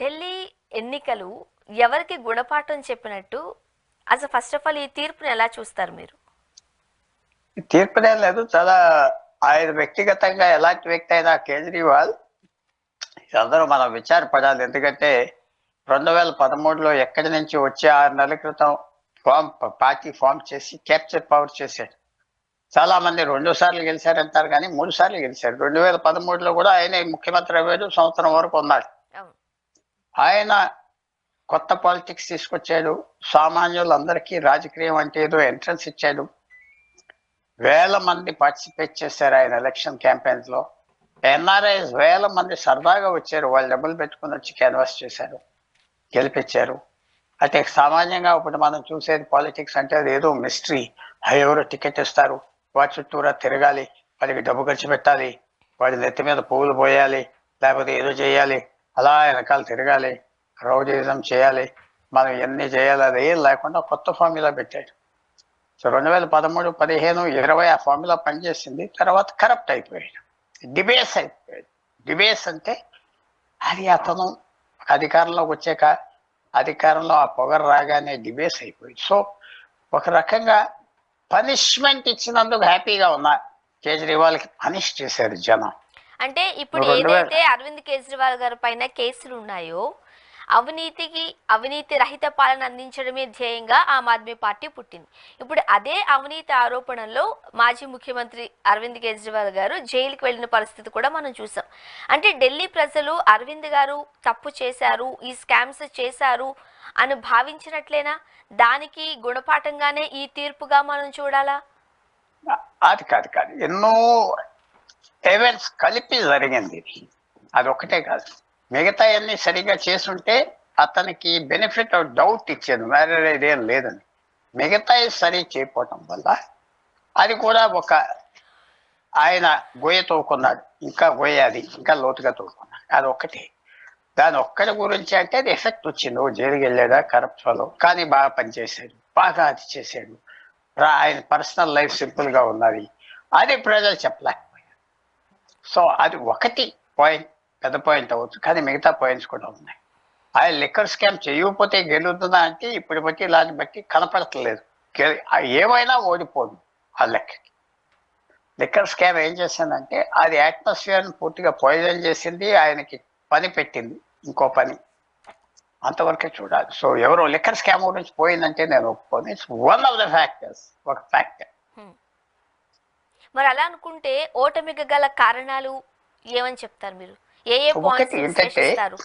ఢిల్లీ ఎన్నికలు ఎవరికి గుణపాఠం చెప్పినట్టు? అసలు ఫస్ట్ ఆఫ్ ఆల్ ఈ తీర్పుని ఎలా చూస్తారు మీరు? తీర్పునే లేదు. చాలా ఆయన వ్యక్తిగతంగా ఎలాంటి వ్యక్తి అయినా కేజ్రీవాల్ అందరూ మనం విచారపడాలి. ఎందుకంటే 2013లో ఎక్కడి నుంచి వచ్చి 6 నెలల క్రితం పార్టీ ఫామ్ చేసి క్యాప్చర్ పవర్ చేశాడు. చాలా మంది 2 సార్లు గెలిచారంటారు, కానీ 3 సార్లు గెలిచారు. 2013లో కూడా ఆయనే ముఖ్యమంత్రి అయ్యాడు, సంవత్సరం వరకు ఉన్నాడు. ఆయన కొత్త పాలిటిక్స్ తీసుకొచ్చాడు. సామాన్యులందరికీ రాజకీయం అంటే ఏదో ఎంట్రన్స్ ఇచ్చాడు. వేల మంది పార్టిసిపేట్ చేశారు ఆయన ఎలక్షన్ క్యాంపెయిన్స్ లో. ఎన్ఆర్ఐస్ వేల మంది సరదాగా వచ్చారు. వాళ్ళు డబ్బులు పెట్టుకుని వచ్చి క్యాన్వాస్ చేశారు, గెలిపించారు. అంటే సామాన్యంగా ఇప్పుడు మనం చూసేది పాలిటిక్స్ అంటే అది ఏదో మిస్టరీ. ఎవరో టికెట్ ఇస్తారు, వాడి చుట్టూరా తిరగాలి, వాడికి డబ్బు ఖర్చు పెట్టాలి, వాడి నెత్తి మీద పువ్వులు పోయాలి, లేకపోతే ఏదో చేయాలి, అలా వెనకాల తిరగాలి, రౌడీజం చేయాలి, మనం ఎన్ని చేయాలి. అది ఏం లేకుండా కొత్త ఫార్ములా పెట్టాడు. సో 2013, 15, 20 ఆ ఫార్ములా పనిచేసింది. తర్వాత కరప్ట్ అయిపోయాడు, డిబేస్ అయిపోయాడు. డిబేస్ అంటే అది అతను అధికారంలోకి వచ్చాక అధికారంలో ఆ పొగరు రాగానే డిబేస్ అయిపోయింది. సో ఒక రకంగా పనిష్మెంట్ ఇచ్చినందుకు హ్యాపీగా ఉన్నా. కేజ్రీవాల్కి పనిష్ చేశారు జనం. అంటే ఇప్పుడు ఏదైతే అరవింద్ కేజ్రీవాల్ గారి పైన కేసులు ఉన్నాయో, అవినీతి రహిత పాలన అందించడమే ధ్యేయంగా ఆమ్ ఆద్మీ పార్టీ పుట్టింది. ఇప్పుడు అదే అవినీతి ఆరోపణల్లో మాజీ ముఖ్యమంత్రి అరవింద్ కేజ్రీవాల్ గారు జైలుకి వెళ్ళిన పరిస్థితి కూడా మనం చూసాం. అంటే ఢిల్లీ ప్రజలు అరవింద్ గారు తప్పు చేశారు, ఈ స్కామ్స్ చేశారు అని భావించినట్లేనా? దానికి గుణపాఠంగానే ఈ తీర్పుగా మనం చూడాలా? అది కాదు కాదు, ఎన్నో ఈవెంట్స్ కలిపి జరిగింది ఇది. అది ఒకటే కాదు, మిగతా అన్ని సరిగా చేసుంటే అతనికి బెనిఫిట్ ఆఫ్ డౌట్ ఇచ్చేది, వేరే ఇదేం లేదని. మిగతా సరి చేయకపోవటం వల్ల అది కూడా ఒక ఆయన గొయ్య తోకున్నాడు. ఇంకా గొయ్య, అది ఇంకా లోతుగా తోకున్నాడు. అది ఒక్కటే. దాని ఒక్కడి గురించి అంటే అది ఎఫెక్ట్ వచ్చింది. జైలుకి వెళ్ళాడా కరప్ట్ ఫెలో, కానీ బాగా పనిచేశాడు, బాగా అది చేశాడు, ఆయన పర్సనల్ లైఫ్ సింపుల్ గా ఉన్నది, అది ప్రజలు చెప్పలేకపోయారు. సో అది ఒకటి పాయింట్, పెద్ద పాయింట్ అవ్వచ్చు, కానీ మిగతా పాయింట్స్ కూడా ఉన్నాయి. ఆయన లిక్కర్ స్కామ్ చేయకపోతే గెలుతుందా అంటే ఇప్పుడు బట్టి ఇలాంటి బట్టి కనపడట్లేదు. ఏమైనా ఓడిపోదు ఆ లెక్కకి. లిక్కర్ స్కామ్ ఏం చేసిందంటే అది అట్మాస్ఫియర్ని పూర్తిగా పాయిజన్ చేసింది, ఆయనకి పని పెట్టింది, ఇంకో పని. అంతవరకే చూడాలి. సో ఎవరో లిక్కర్ స్కామ్ గురించి పోయిందంటే నేను ఒప్పుకోను. It's one of the factors, ఒక ఫ్యాక్టర్. మరి అలా అనుకుంటే ఓటమికి గల కారణాలు ఏమని చెప్తారు మీరు? ఏ ఏ పాయింట్స్ విశ్లేషిస్తారు?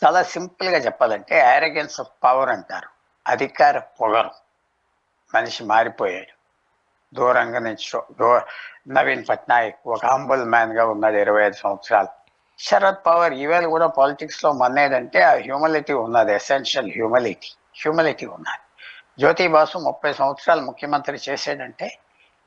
చాలా సింపుల్ గా చెప్పాలంటే ఆరోగెన్స్ ఆఫ్ పవర్ అంటారు. అధికార పొగరు. మనిషి మారిపోయాడు. దూరంగా నుంచి నవీన్ పట్నాయక్ ఒక హంబుల్ మ్యాన్ గా ఉన్నాడు 25 సంవత్సరాలు. శరద్ పవార్ ఈవేళ కూడా పాలిటిక్స్ లో మన్నేదంటే ఆ హ్యూమిలిటీ ఉన్నది, ఎసెన్షియల్ హ్యూమిలిటీ ఉన్నది. జ్యోతి బాసు 30 సంవత్సరాలు ముఖ్యమంత్రి చేసాడంటే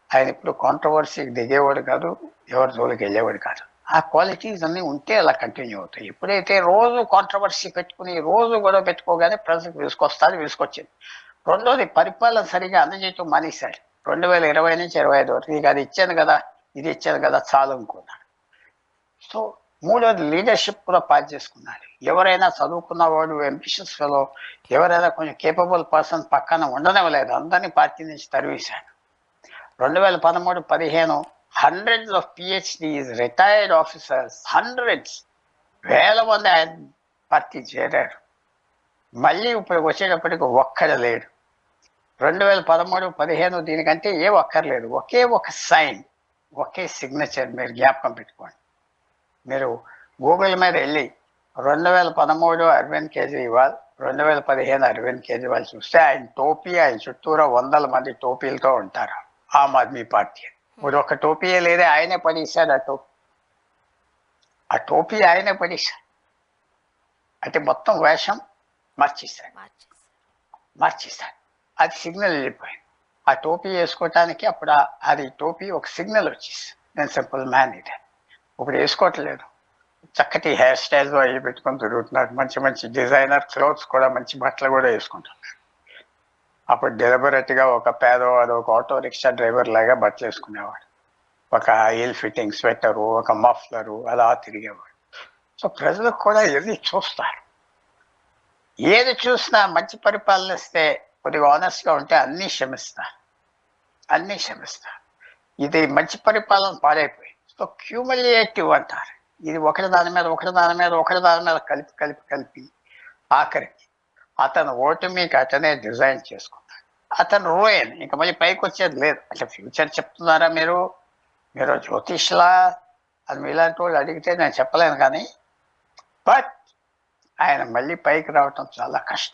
ఆయన ఇప్పుడు కాంట్రవర్సీకి దిగేవాడు కాదు, ఎవరి జోలికి వెళ్ళేవాడు కాదు. ఆ క్వాలిటీస్ అన్ని ఉంటే అలా కంటిన్యూ అవుతాయి. ఎప్పుడైతే రోజు కాంట్రవర్సీ పెట్టుకుని రోజు గొడవ పెట్టుకోగానే ప్రజలకు విసుకొచ్చింది. రెండోది పరిపాలన సరిగా అందజేయటం మానేశాడు. 2020 నుంచి 25 వరకు ఇక అది ఇచ్చాను కదా, ఇది ఇచ్చాను కదా చాలు అనుకున్నాడు. సో మూడోది లీడర్షిప్ కూడా పాస్ చేసుకున్నాడు. ఎవరైనా చదువుకున్నవాడు, అంబిషియస్ ఫెలో, ఎవరైనా కొంచెం కేపబుల్ పర్సన్ పక్కన ఉండనివ్వలేదు, అందరినీ పార్టీ నుంచి తరివేశాడు. 2013, 15 hundreds of PhDs, retired officers, వేల మంది ఆయన పార్టీ చేరారు. మళ్ళీ ఇప్పుడు వచ్చేటప్పటికి ఒక్కడు లేడు. 2013, 15 దీనికంటే ఏ ఒక్కర్లేదు. ఒకే ఒక సైన్, ఒకే సిగ్నేచర్. మీరు జ్ఞాపకం పెట్టుకోండి. మీరు గూగుల్ మీద వెళ్ళి 2013 అరవింద్ కేజ్రీవాల్, 2015 అరవింద్ కేజ్రీవాల్ చూస్తే ఆయన టోపీ, ఆయన చుట్టూరా 100 మంది టోపీలతో ఉంటారు. ఆమ్ ఆద్మీ పార్టీ ఇప్పుడు ఒక టోపీయే లేదే, ఆయనే పడేశాడు ఆ టోపీ ఆయనే పడేశాడు. అంటే మొత్తం వేషం మార్చేశాడు. అది సిగ్నల్ వెళ్ళిపోయింది. ఆ టోపీ వేసుకోవటానికి అప్పుడు అది టోపీ ఒక సిగ్నల్ వచ్చేసి నేను సింపుల్ మ్యాన్ ఇది. ఇప్పుడు వేసుకోవట్లేదు. చక్కటి హెయిర్ స్టైల్స్ అవి పెట్టుకొని తిరుగుతున్నారు. మంచి మంచి డిజైనర్ క్లోత్స్ కూడా, మంచి బట్టలు కూడా వేసుకుంటున్నారు. అప్పుడు డెలిబరేట్గా ఒక పేదవాడు, ఒక ఆటో రిక్షా డ్రైవర్ లాగా బట్టలు వేసుకునేవాడు. ఒక హీల్ ఫిట్టింగ్ స్వెటరు, ఒక మఫ్లరు, అలా తిరిగేవాడు. సో ప్రజలకు కూడా ఎదురు చూస్తారు. ఏది చూసినా మంచి పరిపాలన ఇస్తే కొద్దిగా ఆనెస్ట్గా ఉంటే అన్నీ క్షమిస్తారు. ఇది మంచి పరిపాలన పాడైపోయింది. సో క్యూములేటివ్ అంటారు. ఇది ఒకటి దాని మీద కలిపి ఆఖరికి అతను ఓటమికి అతనే డిజైన్ చేసుకున్నాడు. అతను రూయన్, ఇంకా మళ్ళీ పైకి వచ్చేది లేదు. అట్లా ఫ్యూచర్ చెప్తున్నారా మీరు జ్యోతిష్లా అది మీలాంటి వాళ్ళు అడిగితే నేను చెప్పలేను, కానీ బట్ ఆయన మళ్ళీ పైకి రావటం చాలా కష్టం.